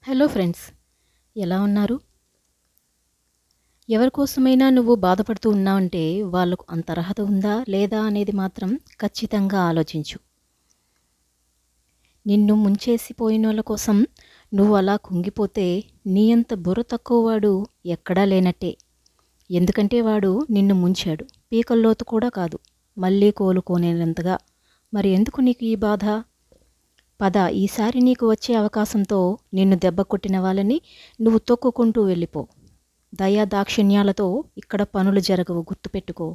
Hello friends, ఎలా ఉన్నారు? ఎవరికోసమైనా నువ్వు బాధపడుతూ ఉన్నావంటే వాళ్ళకు అంత అర్హత ఉందా లేదా అనేది మాత్రం ఖచ్చితంగా ఆలోచించు. నిన్ను ముంచేసిపోయినోళ్ళ కోసం నువ్వు అలా కుంగిపోతే నీ అంత బుర్ర తక్కువ వాడు ఎక్కడా లేనట్టే. ఎందుకంటే వాడు నిన్ను ముంచాడు, పీకల్లోతు కూడా కాదు, మళ్ళీ కోలుకోనేంతగా. మరి ఎందుకు నీకు ఈ బాధ? పద, ఈసారి నీకు వచ్చే అవకాశంతో నిన్ను దెబ్బ కొట్టిన వాళ్ళని నువ్వు తొక్కుకుంటూ వెళ్ళిపో. దయా దాక్షిణ్యాలతో ఇక్కడ పనులు జరగవు, గుర్తుపెట్టుకో.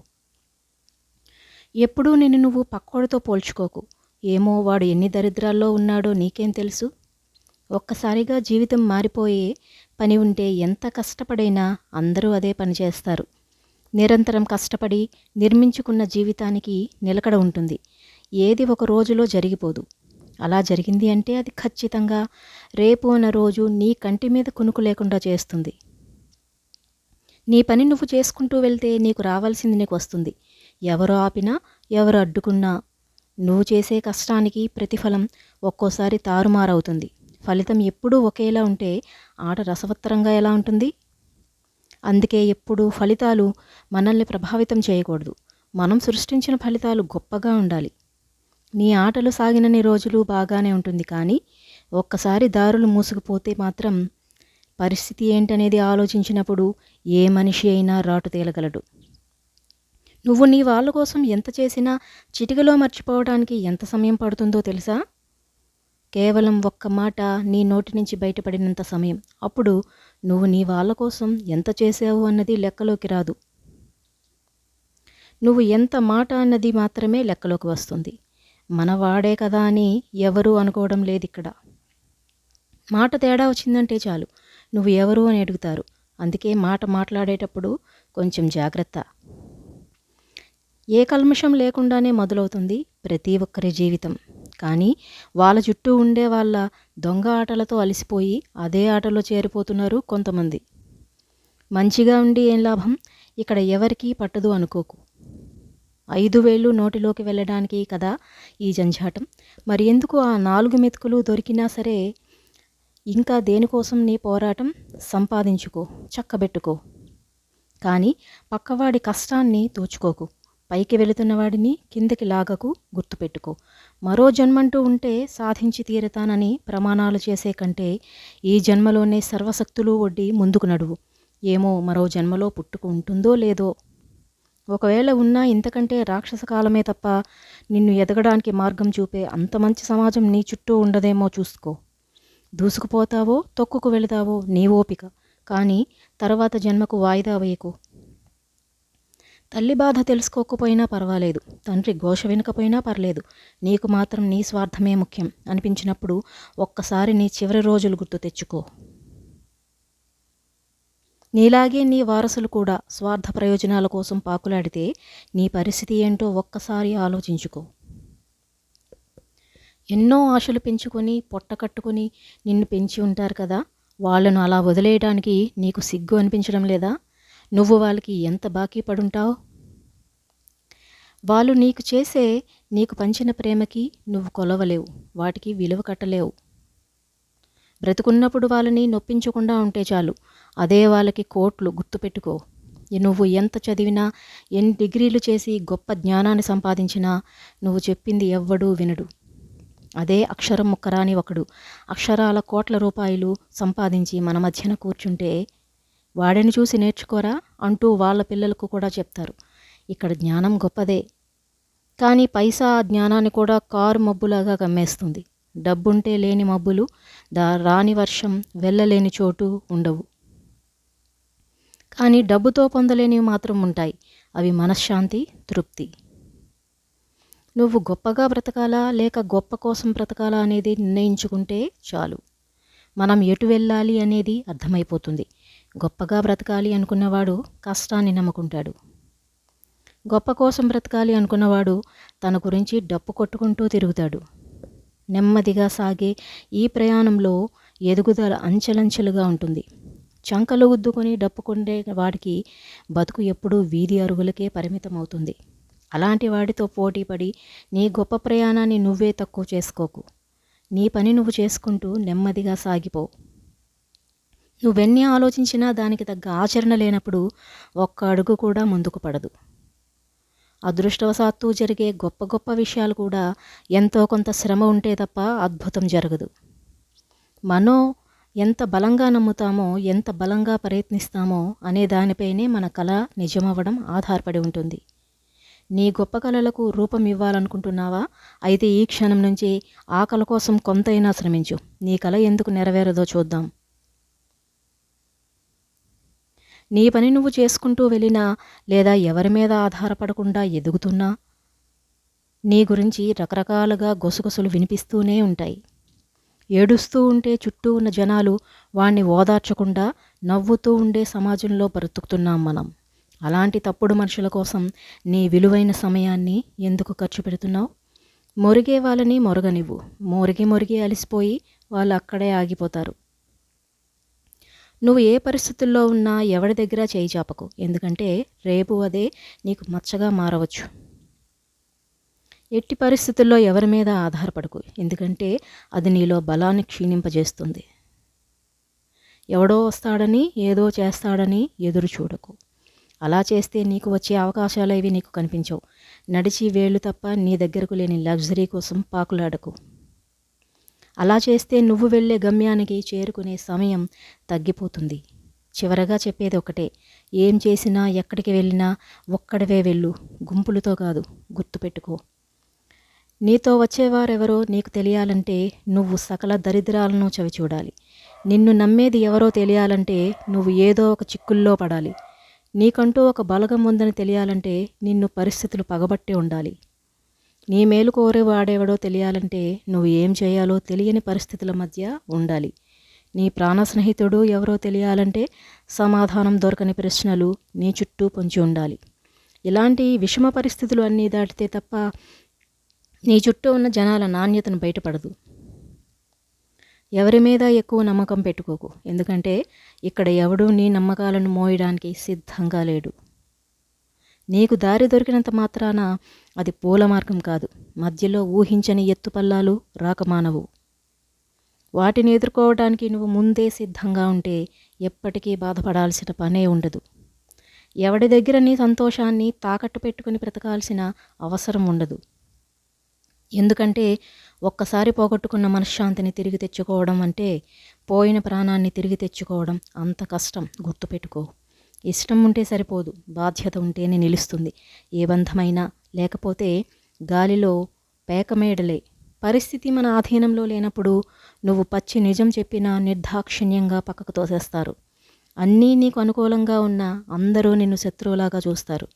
ఎప్పుడూ నిన్ను నువ్వు పక్కోడితో పోల్చుకోకు. ఏమో వాడు ఎన్ని దరిద్రాల్లో ఉన్నాడో నీకేం తెలుసు. ఒక్కసారిగా జీవితం మారిపోయే పని ఉంటే ఎంత కష్టపడైనా అందరూ అదే పని చేస్తారు. నిరంతరం కష్టపడి నిర్మించుకున్న జీవితానికి నిలకడ ఉంటుంది. ఏది ఒక రోజులో జరిగిపోదు. అలా జరిగింది అంటే అది ఖచ్చితంగా రేపు అన్న రోజు నీ కంటి మీద కునుకు లేకుండా చేస్తుంది. నీ పని నువ్వు చేసుకుంటూ వెళ్తే నీకు రావాల్సింది నీకు వస్తుంది. ఎవరు ఆపినా, ఎవరు అడ్డుకున్నా నువ్వు చేసే కష్టానికి ప్రతిఫలం ఒక్కోసారి తారుమారవుతుంది. ఫలితం ఎప్పుడూ ఒకేలా ఉంటే ఆట రసవత్తరంగా ఎలా ఉంటుంది? అందుకే ఎప్పుడూ ఫలితాలు మనల్ని ప్రభావితం చేయకూడదు. మనం సృష్టించిన ఫలితాలు గొప్పగా ఉండాలి. నీ ఆటలు సాగినన్ని రోజులు బాగానే ఉంటుంది, కానీ ఒక్కసారి దారులు మూసుకుపోతే మాత్రం పరిస్థితి ఏంటనేది ఆలోచించినప్పుడు ఏ మనిషి అయినా రాటు తేలగలడు. నువ్వు నీ వాళ్ళ కోసం ఎంత చేసినా చిటికలో మర్చిపోవడానికి ఎంత సమయం పడుతుందో తెలుసా? కేవలం ఒక్క మాట నీ నోటి నుంచి బయటపడినంత సమయం. అప్పుడు నువ్వు నీ వాళ్ళ కోసం ఎంత చేసావు అన్నది లెక్కలోకి రాదు. నువ్వు ఎంత మాట అన్నది మాత్రమే లెక్కలోకి వస్తుంది. మనవాడే కదా అని ఎవరూ అనుకోవడం లేదు ఇక్కడ. మాట తేడా వచ్చిందంటే చాలు నువ్వు ఎవరు అని అడుగుతారు. అందుకే మాట మాట్లాడేటప్పుడు కొంచెం జాగ్రత్త. ఏ కల్మషం లేకుండానే మొదలవుతుంది ప్రతి ఒక్కరి జీవితం. కానీ వాళ్ళ చుట్టూ ఉండే వాళ్ళ దొంగ ఆటలతో అలసిపోయి అదే ఆటలో చేరిపోతున్నారు కొంతమంది. మంచిగా ఉండి ఏం లాభం? ఇక్కడ ఎవరికీ పట్టదు అనుకోకు. 5 వేళ్ళు నోటిలోకి వెళ్ళడానికి కదా ఈ జంఝాటం. మరి ఎందుకు ఆ 4 మెతుకులు దొరికినా సరే ఇంకా దేనికోసం నీ పోరాటం? సంపాదించుకో, చక్కబెట్టుకో. కానీ పక్కవాడి కష్టాన్ని దోచుకోకు. పైకి వెళుతున్నవాడిని కిందకి లాగకు, గుర్తుపెట్టుకో. మరో జన్మంటూ ఉంటే సాధించి తీరతానని ప్రమాణాలు చేసే కంటే ఈ జన్మలోనే సర్వశక్తులు ఒడ్డి ముందుకు నడువు. ఏమో మరో జన్మలో పుట్టుకు ఉంటుందో లేదో. ఒకవేళ ఉన్నా ఇంతకంటే రాక్షస కాలమే తప్ప నిన్ను ఎదగడానికి మార్గం చూపే అంత మంచి సమాజం నీ చుట్టూ ఉండదేమో చూసుకో. దూసుకుపోతావో తొక్కుకు వెళతావో నీ ఓపిక, కానీ తర్వాత జన్మకు వాయిదా వేయకు. తల్లి బాధ తెలుసుకోకపోయినా పర్వాలేదు, తండ్రి ఘోష వినకపోయినా పర్లేదు, నీకు మాత్రం నీ స్వార్థమే ముఖ్యం అనిపించినప్పుడు ఒక్కసారి నీ చివరి రోజులు గుర్తు తెచ్చుకో. నీలాగే నీ వారసులు కూడా స్వార్థ ప్రయోజనాల కోసం పాకులాడితే నీ పరిస్థితి ఏంటో ఒక్కసారి ఆలోచించుకో. ఎన్నో ఆశలు పెంచుకొని పొట్ట కట్టుకొని నిన్ను పెంచి ఉంటారు కదా, వాళ్ళను అలా వదిలేయడానికి నీకు సిగ్గు అనిపించడం లేదా? నువ్వు వాళ్ళకి ఎంత బాకీ పడుంటావు? వాళ్ళు నీకు పంచిన ప్రేమకి నువ్వు కొలవలేవు, వాటికి విలువ కట్టలేవు. బ్రతుకున్నప్పుడు వాళ్ళని నొప్పించకుండా ఉంటే చాలు, అదే వాళ్ళకి కోట్లు. గుర్తుపెట్టుకో. నువ్వు ఎంత చదివినా, ఎన్ని డిగ్రీలు చేసి గొప్ప జ్ఞానాన్ని సంపాదించినా నువ్వు చెప్పింది ఎవ్వడూ వినడు. అదే అక్షరం ముక్కరాని ఒకడు అక్షరాల కోట్ల రూపాయలు సంపాదించి మన మధ్యన కూర్చుంటే వాడిని చూసి నేర్చుకోరా అంటూ వాళ్ళ పిల్లలకు కూడా చెప్తారు. ఇక్కడ జ్ఞానం గొప్పదే, కానీ పైసా ఆ జ్ఞానాన్ని కూడా కారు మబ్బులాగా కమ్మేస్తుంది. డబ్బుంటే లేని మబ్బులు, రాని వర్షం, వెళ్ళలేని చోటు ఉండవు. కానీ డబ్బుతో పొందలేనివి మాత్రం ఉంటాయి. అవి మనశ్శాంతి, తృప్తి. నువ్వు గొప్పగా బ్రతకాలా లేక గొప్ప కోసం బ్రతకాలా అనేది నిర్ణయించుకుంటే చాలు. మనం ఎటు వెళ్ళాలి అనేది అర్థమైపోతుంది. గొప్పగా బ్రతకాలి అనుకున్నవాడు కష్టాన్ని నమ్ముకుంటాడు. గొప్ప కోసం బ్రతకాలి అనుకున్నవాడు తన గురించి డప్పు కొట్టుకుంటూ తిరుగుతాడు. నెమ్మదిగా సాగే ఈ ప్రయాణంలో ఎదుగుదల అంచెలంచెలుగా ఉంటుంది. చంకలు గుద్దుకొని డప్పుకుండే వాడికి బతుకు ఎప్పుడూ వీధి అరుగులకే పరిమితం అవుతుంది. అలాంటి వాడితో పోటీపడి నీ గొప్ప ప్రయాణాన్ని నువ్వే తక్కువ చేసుకోకు. నీ పని నువ్వు చేసుకుంటూ నెమ్మదిగా సాగిపో. నువ్వెన్ని ఆలోచించినా దానికి తగ్గ ఆచరణ లేనప్పుడు ఒక్క అడుగు కూడా ముందుకు పడదు. అదృష్టవశాత్తు జరిగే గొప్ప గొప్ప విషయాలు కూడా ఎంతో కొంత శ్రమ ఉంటే తప్ప అద్భుతం జరగదు. మనం ఎంత బలంగా నమ్ముతామో, ఎంత బలంగా ప్రయత్నిస్తామో అనే దానిపైనే మన కళ నిజమవ్వడం ఆధారపడి ఉంటుంది. నీ గొప్ప కళలకు రూపం ఇవ్వాలనుకుంటున్నావా? అయితే ఈ క్షణం నుంచి ఆ కళ కోసం కొంతైనా శ్రమించు. నీ కళ ఎందుకు నెరవేరదో చూద్దాం. నీ పని నువ్వు చేసుకుంటూ వెళ్ళినా, లేదా ఎవరి మీద ఆధారపడకుండా ఎదుగుతున్నా, నీ గురించి రకరకాలుగా గుసగుసలు వినిపిస్తూనే ఉంటాయి. ఏడుస్తూ ఉంటే చుట్టూ ఉన్న జనాలు వాణ్ణి ఓదార్చకుండా నవ్వుతూ ఉండే సమాజంలో బ్రతుకుతున్నాం మనం. అలాంటి తప్పుడు మనుషుల కోసం నీ విలువైన సమయాన్ని ఎందుకు ఖర్చు పెడుతున్నావు? మొరిగే వాళ్ళని మొరగనివ్వు. మొరిగి అలసిపోయి వాళ్ళు అక్కడే ఆగిపోతారు. నువ్వు ఏ పరిస్థితుల్లో ఉన్నా ఎవరి దగ్గర చేయి చాపకు. ఎందుకంటే రేపు అదే నీకు మచ్చగా మారవచ్చు. ఎట్టి పరిస్థితుల్లో ఎవరి మీద ఆధారపడకు. ఎందుకంటే అది నీలో బలాన్ని క్షీణింపజేస్తుంది. ఎవడో వస్తాడని, ఏదో చేస్తాడని ఎదురు చూడకు. అలా చేస్తే నీకు వచ్చే అవకాశాలు అవి నీకు కనిపించవు. నడిచి వేళ్ళు తప్ప నీ దగ్గరకు లేని లగ్జరీ కోసం పాకులాడకు. అలా చేస్తే నువ్వు వెళ్ళే గమ్యానికి చేరుకునే సమయం తగ్గిపోతుంది. చివరగా చెప్పేది ఒకటే, ఏం చేసినా ఎక్కడికి వెళ్ళినా ఒక్కడివే వెళ్ళు, గుంపులతో కాదు. గుర్తుపెట్టుకో. నీతో వచ్చేవారెవరో నీకు తెలియాలంటే నువ్వు సకల దరిద్రాలను చవిచూడాలి. నిన్ను నమ్మేది ఎవరో తెలియాలంటే నువ్వు ఏదో ఒక చిక్కుల్లో పడాలి. నీకంటూ ఒక బలగం ఉందని తెలియాలంటే నిన్ను పరిస్థితులు పగబట్టి ఉండాలి. నీ మేలు కోరే వాడేవాడో తెలియాలంటే నువ్వు ఏం చేయాలో తెలియని పరిస్థితుల మధ్య ఉండాలి. నీ ప్రాణ స్నేహితుడు ఎవరో తెలియాలంటే సమాధానం దొరకని ప్రశ్నలు నీ చుట్టూ పొంచి ఉండాలి. ఇలాంటి విషమ పరిస్థితులు అన్నీ దాటితే తప్ప నీ చుట్టూ ఉన్న జనాల నాణ్యతను బయటపడదు. ఎవరి మీద ఎక్కువ నమ్మకం పెట్టుకోకు. ఎందుకంటే ఇక్కడ ఎవడూ నీ నమ్మకాలను మోయడానికి సిద్ధంగా లేడు. నీకు దారి దొరికినంత మాత్రాన అది పూల మార్గం కాదు. మధ్యలో ఊహించని ఎత్తుపల్లాలు రాకమానవు. వాటిని ఎదుర్కోవడానికి నువ్వు ముందే సిద్ధంగా ఉంటే ఎప్పటికీ బాధపడాల్సిన పనే ఉండదు. ఎవడి దగ్గర నీ సంతోషాన్ని తాకట్టు పెట్టుకుని బ్రతకాల్సిన అవసరం ఉండదు. ఎందుకంటే ఒక్కసారి పోగొట్టుకున్న మనశ్శాంతిని తిరిగి తెచ్చుకోవడం అంటే పోయిన ప్రాణాన్ని తిరిగి తెచ్చుకోవడం అంత కష్టం. గుర్తుపెట్టుకో. ఇష్టం ఉంటే సరిపోదు, బాధ్యత ఉంటేనే నిలుస్తుంది ఏ బంధమైనా. లేకపోతే గాలిలో పేకమేడలే. పరిస్థితి మన ఆధీనంలో లేనప్పుడు నువ్వు పచ్చి నిజం చెప్పినా నిర్దాక్షిణ్యంగా పక్కకు తోసేస్తారు. అన్నీ నీకు అనుకూలంగా ఉన్నా అందరూ నిన్ను శత్రువులాగా చూస్తారు.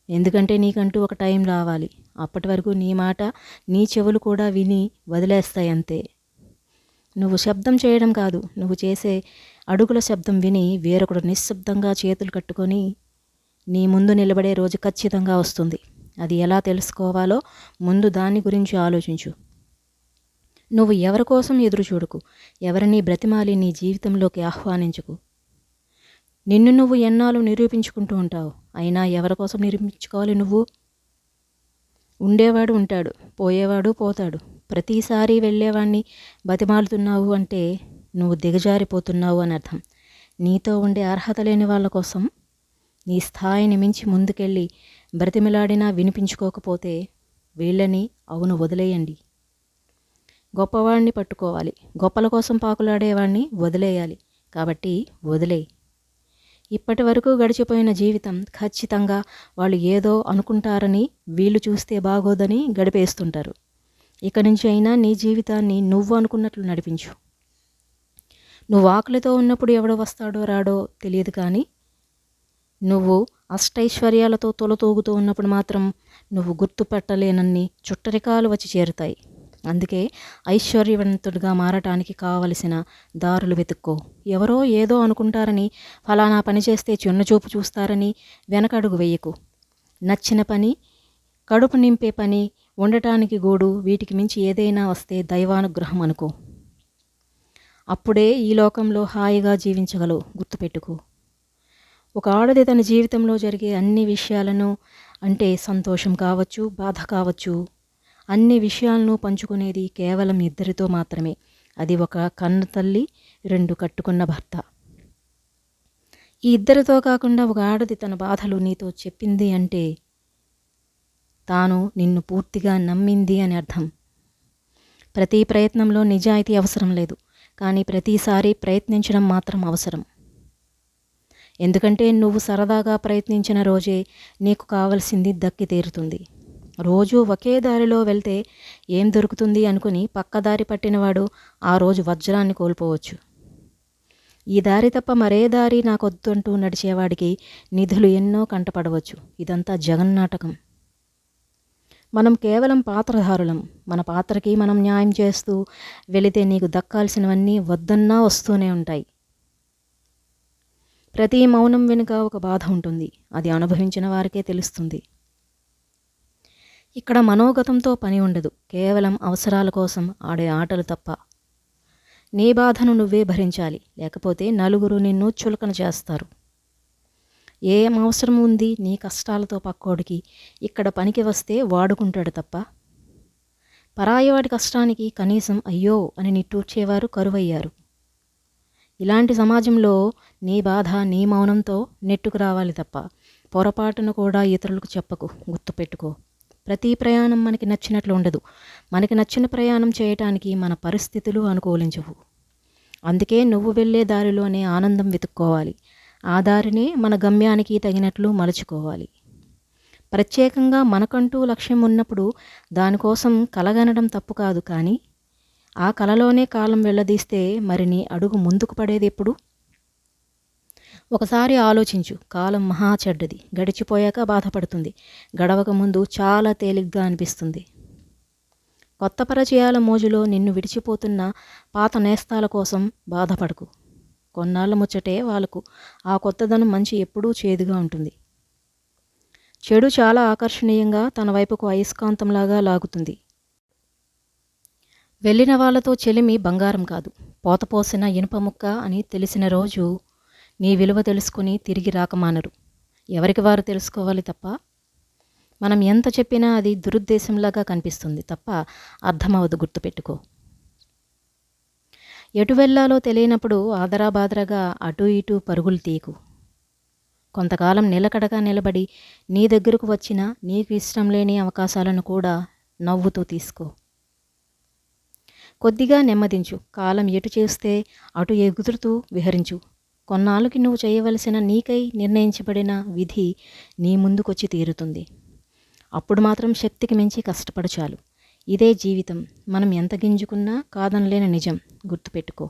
ఎందుకంటే నీకంటూ ఒక టైం రావాలి. అప్పటి వరకు నీ మాట నీ చెవులు కూడా విని వదిలేస్తాయి అంతే. నువ్వు శబ్దం చేయడం కాదు, నువ్వు చేసే అడుగుల శబ్దం విని వేరొకడు నిశ్శబ్దంగా చేతులు కట్టుకొని నీ ముందు నిలబడే రోజు ఖచ్చితంగా వస్తుంది. అది ఎలా తెలుసుకోవాలో ముందు దాని గురించి ఆలోచించు. నువ్వు ఎవరి కోసం ఎదురు చూడకు. ఎవరిని బ్రతిమాలి నీ జీవితంలోకి ఆహ్వానించుకు. నిన్ను నువ్వు ఎన్నాళ్ళు నిరూపించుకుంటూ ఉంటావు. అయినా ఎవరి కోసం నిరూపించుకోవాలి నువ్వు? ఉండేవాడు ఉంటాడు, పోయేవాడు పోతాడు. ప్రతిసారి వెళ్ళేవాడిని బతిమాలుతున్నావు అంటే నువ్వు దిగజారిపోతున్నావు అని అర్థం. నీతో ఉండే అర్హత లేని వాళ్ళ కోసం నీ స్థాయిని మించి ముందుకెళ్ళి బ్రతిమిలాడినా వినిపించుకోకపోతే వీళ్ళని అవును వదిలేయండి. గొప్పవాడిని పట్టుకోవాలి, గొప్పల కోసం పాకులాడేవాడిని వదిలేయాలి. కాబట్టి వదిలేయి. ఇప్పటి వరకు గడిచిపోయిన జీవితం ఖచ్చితంగా వాళ్ళు ఏదో అనుకుంటారని, వీళ్ళు చూస్తే బాగోదని గడిపేస్తుంటారు. ఇక నుంచి అయినా నీ జీవితాన్ని నువ్వు అనుకున్నట్లు నడిపించు. నువ్వు ఆకలితో ఉన్నప్పుడు ఎవడో వస్తాడో రాడో తెలియదు, కానీ నువ్వు అష్టైశ్వర్యాలతో తొలతూగుతూ ఉన్నప్పుడు మాత్రం నువ్వు గుర్తుపట్టలేనన్ని చుట్టరికాలు వచ్చి చేరుతాయి. అందుకే ఐశ్వర్యవంతుడిగా మారటానికి కావలసిన దారులు వెతుక్కో. ఎవరో ఏదో అనుకుంటారని, ఫలానా పని చేస్తే చిన్నచూపు చూస్తారని వెనకడుగు వెయ్యకు. నచ్చిన పని, కడుపు నింపే పని, ఉండటానికి గూడు, వీటికి మించి ఏదైనా వస్తే దైవానుగ్రహం అనుకో. అప్పుడే ఈ లోకంలో హాయిగా జీవించగలవు. గుర్తుపెట్టుకో. ఒక ఆడది తన జీవితంలో జరిగే అన్ని విషయాలను, అంటే సంతోషం కావచ్చు, బాధ కావచ్చు, అన్ని విషయాలను పంచుకునేది కేవలం ఇద్దరితో మాత్రమే. అది ఒక కన్న తల్లి, రెండు కట్టుకున్న భర్త. ఈ ఇద్దరితో కాకుండా ఒక ఆడది తన బాధలు నీతో చెప్పింది అంటే తాను నిన్ను పూర్తిగా నమ్మింది అని అర్థం. ప్రతి ప్రయత్నంలో నిజాయితీ అవసరం లేదు, కానీ ప్రతిసారి ప్రయత్నించడం మాత్రం అవసరం. ఎందుకంటే నువ్వు సరదాగా ప్రయత్నించిన రోజే నీకు కావలసింది దక్కి తీరుతుంది. రోజూ ఒకే దారిలో వెళ్తే ఏం దొరుకుతుంది అనుకుని పక్కదారి పట్టినవాడు ఆ రోజు వజ్రాన్ని కోల్పోవచ్చు. ఈ దారి తప్ప మరే దారి నాకొద్దంటూ నడిచేవాడికి నిధులు ఎన్నో కంటపడవచ్చు. ఇదంతా జగన్నాటకం. మనం కేవలం పాత్రధారులం. మన పాత్రకి మనం న్యాయం చేస్తూ వెళితే నీకు దక్కాల్సినవన్నీ వద్దన్నా వస్తూనే ఉంటాయి. ప్రతి మౌనం వెనుక ఒక బాధ ఉంటుంది. అది అనుభవించిన వారికే తెలుస్తుంది. ఇక్కడ మనోగతంతో పని ఉండదు, కేవలం అవసరాల కోసం ఆడే ఆటలు తప్ప. నీ బాధను నువ్వే భరించాలి, లేకపోతే నలుగురు నిన్ను చులకన చేస్తారు. ఏం అవసరం ఉంది నీ కష్టాలతో పక్కోడికి? ఇక్కడ పనికి వస్తే వాడుకుంటాడు తప్ప. పరాయివాడి కష్టానికి కనీసం అయ్యో అని నిట్టూర్చేవారు కరువయ్యారు. ఇలాంటి సమాజంలో నీ బాధ నీ మౌనంతో నెట్టుకు రావాలి తప్ప పొరపాటును కూడా ఇతరులకు చెప్పకు. గుర్తుపెట్టుకో, ప్రతి ప్రయాణం మనకి నచ్చినట్లు ఉండదు. మనకి నచ్చిన ప్రయాణం చేయటానికి మన పరిస్థితులు అనుకూలించవు. అందుకే నువ్వు వెళ్ళే దారిలోనే ఆనందం వెతుక్కోవాలి. ఆ దారినే మన గమ్యానికి తగినట్లు మలుచుకోవాలి. ప్రత్యేకంగా మనకంటూ లక్ష్యం ఉన్నప్పుడు దానికోసం కలగనడం తప్పు కాదు, కానీ ఆ కలలోనే కాలం వెళ్ళదీస్తే మరి నీ అడుగు ముందుకు పడేది ఎప్పుడు? ఒకసారి ఆలోచించు. కాలం మహా చెడ్డది. గడిచిపోయాక బాధపడుతుంది, గడవక ముందు చాలా తేలిగ్గా అనిపిస్తుంది. కొత్త పరిచయాల మోజులో నిన్ను విడిచిపోతున్న పాత నేస్తాల కోసం బాధపడకు. కొన్నాళ్ళ ముచ్చటే వాళ్ళకు. ఆ కొత్తదనం మంచి ఎప్పుడూ చేదుగా ఉంటుంది. చెడు చాలా ఆకర్షణీయంగా తన వైపుకు అయస్కాంతంలాగా లాగుతుంది. వెళ్ళిన వాళ్ళతో చెలిమి బంగారం కాదు, పోతపోసిన ఇనుప ముక్క అని తెలిసిన రోజు నీ విలువ తెలుసుకుని తిరిగి రాకమానరు. ఎవరికి వారు తెలుసుకోవాలి తప్ప. మనం ఎంత చెప్పినా అది దురుద్దేశంలాగా కనిపిస్తుంది తప్ప అర్థమవదు. గుర్తుపెట్టుకో. ఎటు వెళ్ళాలో తెలియనప్పుడు ఆదరాబాదరగా అటు ఇటు పరుగులు తీయకు. కొంతకాలం నిలకడగా నిలబడి నీ దగ్గరకు వచ్చిన నీకు ఇష్టం లేని అవకాశాలను కూడా నవ్వుతూ తీసుకో. కొద్దిగా నెమ్మదించు. కాలం ఎటు చేస్తే అటు ఎగురుతూ విహరించు. కొన్నాళ్ళకి నువ్వు చేయవలసిన నీకై నిర్ణయించబడిన విధి నీ ముందుకొచ్చి తీరుతుంది. అప్పుడు మాత్రం శక్తికి మించి కష్టపడు చాలు. ఇదే జీవితం. మనం ఎంత గింజుకున్నా కాదనలేని నిజం. గుర్తుపెట్టుకో.